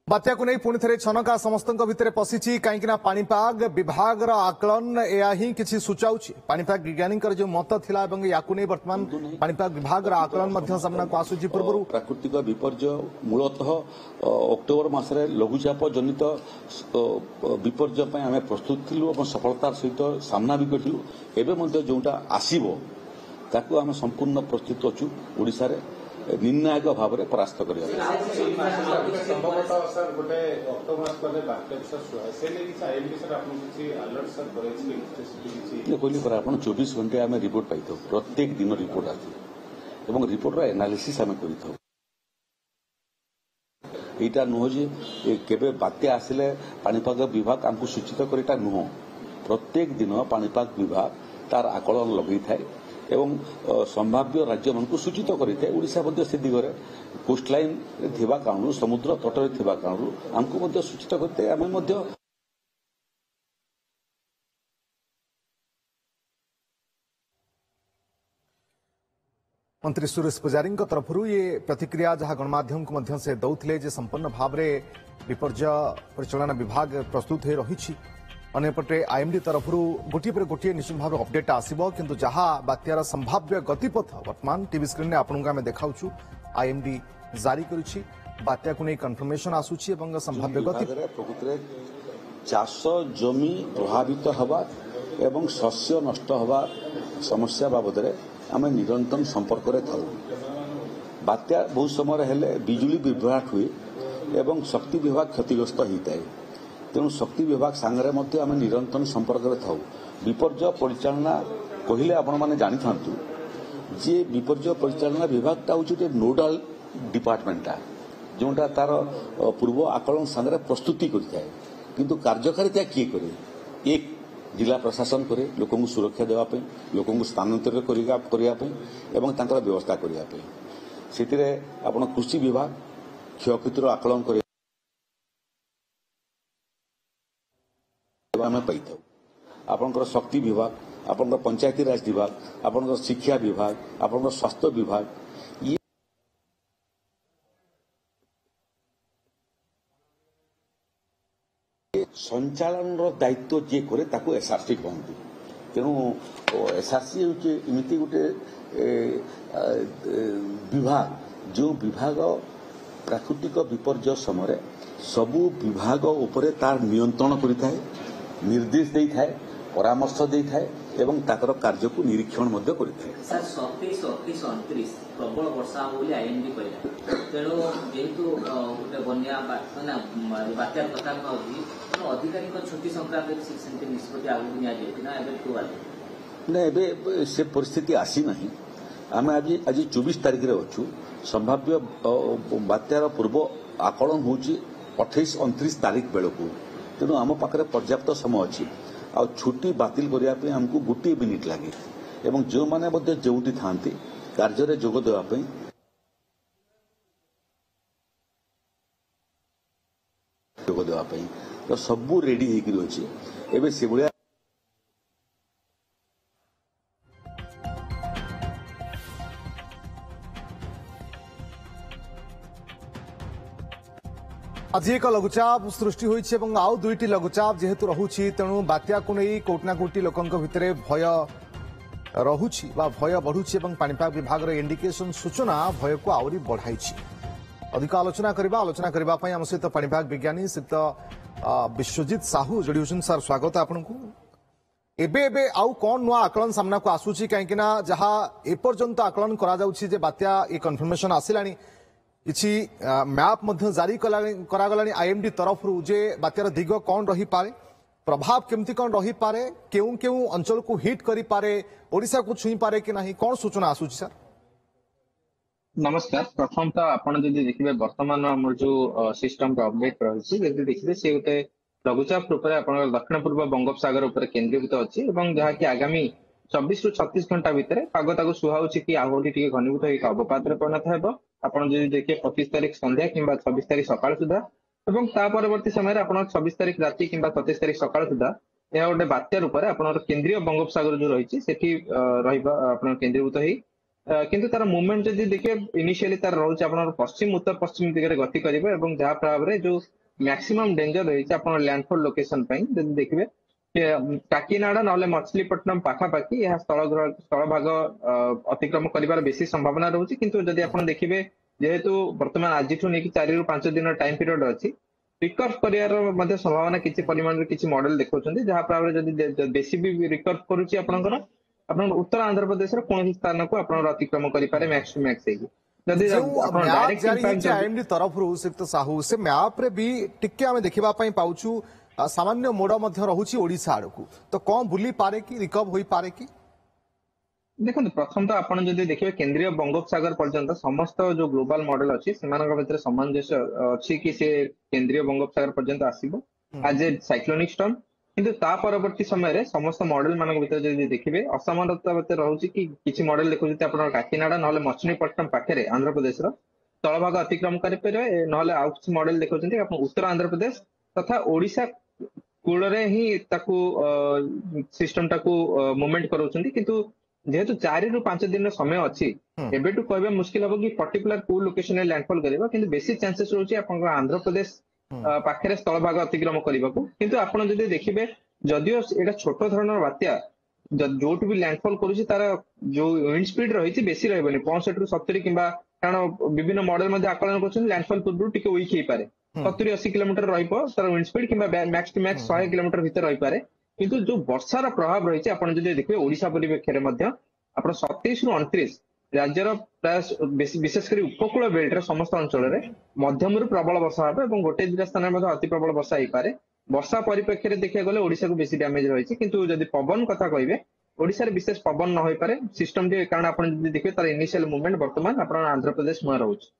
बात्या को नहीं पुणी थे छनका समस्त भितर पशिची कहीं पाणीपाग विभाग आकलन या ही किसी सूचाऊ पाणीपाग वैज्ञानिक जो मत थिला या बर्तमान पाणीपाग विभाग आकलन सामना को आसूची पूर्व प्राकृतिक विपर्य मूलतः अक्टोबर मासरे लघुचाप जनित विपर्य आम प्रस्तुत थिलु और सफलतार सहित सामना भी करूँ एवं जोटा आसो ताकू आम संपूर्ण प्रस्तुत अच्छु ओडिशा रे निर्णायक भाव में परास्त कर कहली पर आप 24 घंटे आम रिपोर्ट पाई प्रत्येक दिन रिपोर्ट आसो रिपोर्टर एनालिसिस आम कर यहाँ नुह जे केबे बात्या आसिले पाणीपाग विभाग आमको सूचित कर नुह प्रत्येक दिन पाणीपाग विभाग तार आकलन लगे थाए एवं संभाव्य राज्य मान सूचित करें ओडिशा से दिगरे कोस्टलाइन थिबा कारणु समुद्र तटरे थिबा कारणु आमको सूचित करते आम मंत्री सुरेश पुजारी तरफ ये प्रतिक्रिया जहां गणमाध्यम को से दौले जे संपन्न भाव में विपर्य परिचालना विभाग प्रस्तुत हो रही अनेपटे आईएमडी तरफ गोटे पर गोटे निश्चित भाव अपडेट आसो किंतु जहां बात्यार संभाव्य गतिपथ वर्तमान टीवी स्क्रीन में आपको आम देखाऊँ आईएमडी जारी करुच्ची बात्या को नहीं कन्फर्मेशन आसूची संभाव्य गति प्रकृत चाष जमी प्रभावित हवा एवं शस्य नष्ट हवा समस्या बाबद आम निरंतर संपर्क में था बात्या बहुत समय हेले बिजुली विभ्राट हुए एवं शक्ति विभाग क्षतिग्रस्त होता है तेणु शक्ति विभाग सांगे आम निरंतर संपर्क में था विपर्य परिचालना कहले आपण मैंने जानी था जे विपर्य परिचालना विभागटा हूँ गोटे नोडाल डिपार्टमेंटा जोटा तार पूर्व आकलन सांगे प्रस्तुति करता है किंतु कार्यकारिता किए करे एक जिला प्रशासन करे लोक सुरक्षा देवाई लोक स्थानांतरित करने व्यवस्था करने से आप कृषि विभाग क्षयक्षतिर आकलन कर आम पाई आपंकर शक्ति विभाग आपंकर पंचायती राज विभाग आपंकर शिक्षा विभाग आपंकर स्वास्थ्य विभाग ये संचालन दायित्व जी करे ताकू एसआरसी कहते तेणु एसआरसी होती गोटे विभाग जो विभाग प्राकृतिक विपर्य समय सबू विभाग उपरे तार नियंत्रण करता है निर्देश दे थाए परामर्श दे थाए एवं ताकर कार्य को निरीक्षण मध्य करथाए सर 27 28 29 प्रबल वर्षा बोली आईएमडी कहला तेणु जेहेतु गोटे बन्या बात्या कथा होती अधिकारी छुट्टी संक्रांत से निष्पत्ति आगे ना से परिस्थिति आसी ना आम आज 24 तारिख रे अच्छु संभाव्य बात्यार पूर्व आकलन हूँ 28 29 तारिख बेलू तेणु आम पाखे पर्याप्त समय अच्छी आ छुट्टी बातिल करने आमको गोटे मिनिट लगे एवं जो मैंने जोटी था कार्य जोग देवाई तो सबू रेडी होकर अच्छे एवं से भाया आज एक लघुचाप सृष्टि होइछि एवं आउ दुईटी लघुचाप जेहेतु रहुछि तेणु बात्या को नहीं कोटना कोटी लोकंक भितरे भय रहुछि बा भय बढ़ुछि एवं पाणीपाग विभाग इंडिकेशन सूचना भय को आउरी बढ़ाइछि अधिक आलोचना करबा पई हम सहित पाणीपाग विज्ञानी सित विश्वजीत साहू जोड़ी होछन सर स्वागत आपनकु एबे एबे आउ कोन नुआ आकलन सामना को आसुछि काहेकि ना जहा ए पर्यंत आकलन करा जाउछि जे बात्या ए कन्फर्मेशन आसिलानी किसी मैप जारी करागलानी आईएमडी तरफ जे बात्यार दिग कौन रही पारे प्रभाव केमती कौन रही पारे केउ केउ अंचल को हिट करी पारे ओडिशा को छुई पारे कि नहीं कौन सूचना आसुची सर नमस्कार प्रथम तो आपण जदि देखिबे वर्तमान हमर जो सिस्टम रो अपडेट रही जदि देखिबे से गोटे लघुचाप रूप में दक्षिण पूर्व बंगोपसागर उपर केंद्रीभूत अच्छी जहाँ कि आगामी 24 ରୁ 36 घंटा भितर पाग ताको सुहाउछि कि आहुरी टिके घनीभूत होई अवपात रे परिणत हेबो आपण जदि देखिए 25 तारिख संध्या किंबा 26 तारिख सकाळ सुधा एवं ता परवर्ती समय आपण 26 तारिख राति किंबा 27 तारिख सकाळ सुधा यह गोटे बात्या रूप में आपण केंद्रीय बंगोपसागर जो रही सेठी रहिबा आपण केंद्रीभूत होई किंतु तार मूवमेंट जदि देखिए इनिशियली तार रोचे आपण पश्चिम उत्तर पश्चिम दिगरे गति करिबो एवं जहा प्रभाव रे जो मैक्सिमम डेंजर रही अपन लैंडफॉल लोकेशन जब देखिए काकीनाडा ना मछलीपट्टनम पाखापाखि यह स्थल भाग अतिक्रम कर बेसी संभावना रोचे किंतु जदि आप देखिए जेहेतु बर्तमान आज 4 ରୁ 5 दिन टाइम पीरियड अच्छी रिकर्व कर संभावना किसी परिमाण किसी मॉडल देखा जहाँ पर बेसी भी रिकर्व करुच्ची आपंकर उत्तर आंध्र प्रदेश कौन स्थान को आप अतिक्रम करें मैक्स टू मैक्स जदि मैप जारी आईएमडी तरफ श्रीयुक्त साहू से मैप रे भी टिके आम देखा पाऊँ सामान्य मोड़ रहुची ओडिशा आड़ को तो कौन बुली पारे कि रिकव हो पारे कि देखो प्रथम तो आप देखिए केंद्रीय बंगोपसागर पर्यंत समस्त जो ग्लोबल मॉडल अच्छी से सामंजस्य अच्छी कि से केंद्रीय बंगोपसागर पर्यंत आसीबो आज ए साइक्लोनिक स्टॉर्म किंतु ता परवर्ती समय समस्त मॉडल मान भीतर देखिए असमानता रहुची कि किसी मॉडल देखो आप काकीनाडा ना मछलीपट्टनम पाखे आंध्र प्रदेश तल भाग अतिक्रम करें ना आउ किसी मॉडल देखा उत्तर आंध्र प्रदेश तथा ओडिशा कूल ही सिस्टम टाकू मूवमेंट कराउछंती किंतु जेहेतु 4 ରୁ 5 दिन समय अच्छी एबेटू कहबे मुश्किल हम कि पर्टिकुलर को लोकेशन लैंडफॉल करिबा किंतु बेसी चांसेस रहउची आपन आंध्र प्रदेश पाखरे स्थल भाग अतिक्रम करबाकू किंतु आपण जदि देखिबे जदियो एटा छोट धरणर बात्या जोट भी लैंडफॉल करूची तार जो विंड स्पीड रही बेसी रहबनी 65 ରୁ 70 किंबा कारण विभिन्न मॉडल मध्ये आकलन करछन लैंडफॉल पूर्व टिके वीक हे पारे 70-80 किलोमीटर रहिबो तार विंड स्पीड किंबा मैक्स टू मैक्स 100 किलोमीटर भीतर रही पारे किंतु जो वर्षार प्रभाव रही आपण जदि देखिबे ओडिशा परिप्रेक्षी रे मध्ये आपण 27 ରୁ 29 राज्यर प्राय विशेषकर उपकूल बेल्ट समस्त अंचल में मध्यम प्रबल वर्षा हे और गोटे दुटा स्थान में अति प्रबल वर्षा हो पारे वर्षा परिप्रेक्षी में देखा गले ओडिशा को बेसी डैमेज रही किंतु जदि पवन कथा कहे ओडिशा रे विशेष पवन न हो पारे सिस्टम कारण आप देखिए तार इनिशियल मूवमेंट बर्तमान आप आंध्र प्रदेश मुहां रोचे।